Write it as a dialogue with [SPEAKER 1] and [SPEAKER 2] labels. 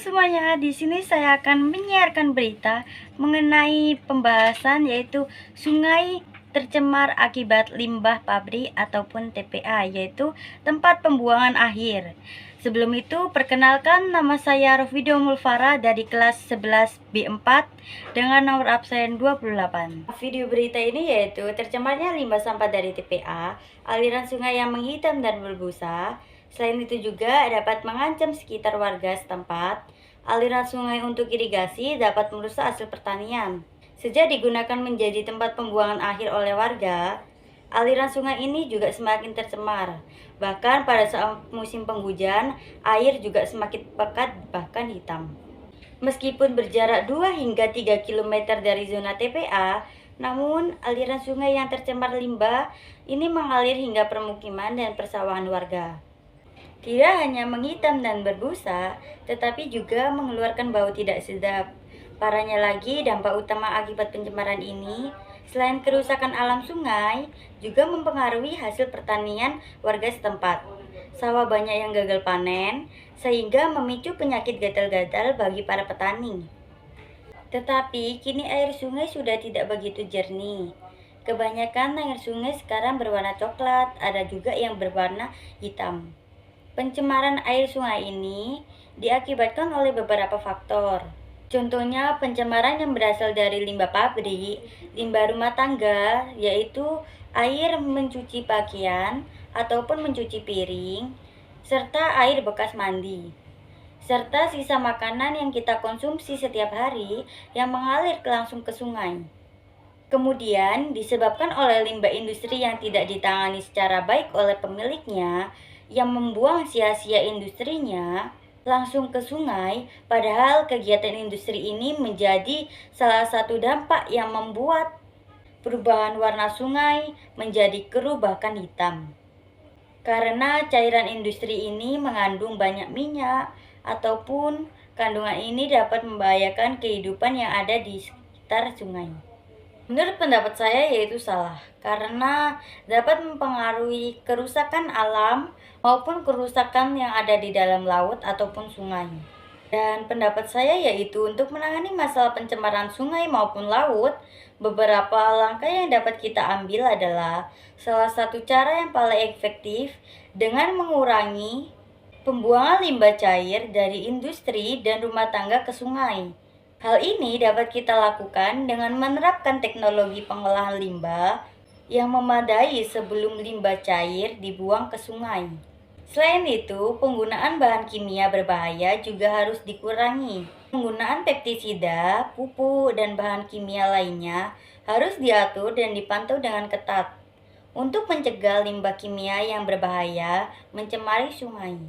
[SPEAKER 1] semuanya, di sini saya akan menyiarkan berita mengenai pembahasan yaitu sungai tercemar akibat limbah pabrik ataupun TPA, yaitu tempat pembuangan akhir. Sebelum itu, perkenalkan nama saya Rofido Mulfara dari kelas 11 B4 dengan nomor absen 28. Video berita ini yaitu tercemarnya limbah sampah dari TPA, aliran sungai yang menghitam dan berbusa. Selain itu juga dapat mengancam sekitar warga setempat. Aliran sungai untuk irigasi dapat merusak hasil pertanian. Sejak digunakan menjadi tempat pembuangan akhir oleh warga, aliran sungai ini juga semakin tercemar. Bahkan pada saat musim penghujan, air juga semakin pekat bahkan hitam. Meskipun berjarak 2 hingga 3 km dari zona TPA, namun aliran sungai yang tercemar limbah ini mengalir hingga permukiman dan persawahan warga. Tidak hanya menghitam dan berbusa, tetapi juga mengeluarkan bau tidak sedap. Parahnya lagi, dampak utama akibat pencemaran ini, selain kerusakan alam sungai, juga mempengaruhi hasil pertanian warga setempat. Sawah banyak yang gagal panen, sehingga memicu penyakit gatal-gatal bagi para petani. Tetapi, kini air sungai sudah tidak begitu jernih. Kebanyakan air sungai sekarang berwarna coklat, ada juga yang berwarna hitam. Pencemaran air sungai ini diakibatkan oleh beberapa faktor. Contohnya pencemaran yang berasal dari limbah pabrik, limbah rumah tangga, yaitu air mencuci pakaian ataupun mencuci piring, serta air bekas mandi, serta sisa makanan yang kita konsumsi setiap hari yang mengalir langsung ke sungai. Kemudian disebabkan oleh limbah industri yang tidak ditangani secara baik oleh pemiliknya, yang membuang sia-sia industrinya langsung ke sungai, padahal kegiatan industri ini menjadi salah satu dampak yang membuat perubahan warna sungai menjadi keruh bahkan hitam. Karena cairan industri ini mengandung banyak minyak ataupun kandungan ini dapat membahayakan kehidupan yang ada di sekitar sungai. Menurut pendapat saya yaitu salah, karena dapat mempengaruhi kerusakan alam maupun kerusakan yang ada di dalam laut ataupun sungai. Dan pendapat saya yaitu untuk menangani masalah pencemaran sungai maupun laut, beberapa langkah yang dapat kita ambil adalah salah satu cara yang paling efektif dengan mengurangi pembuangan limbah cair dari industri dan rumah tangga ke sungai. Hal ini dapat kita lakukan dengan menerapkan teknologi pengolahan limbah yang memadai sebelum limbah cair dibuang ke sungai. Selain itu, penggunaan bahan kimia berbahaya juga harus dikurangi. Penggunaan pestisida, pupuk, dan bahan kimia lainnya harus diatur dan dipantau dengan ketat untuk mencegah limbah kimia yang berbahaya mencemari sungai.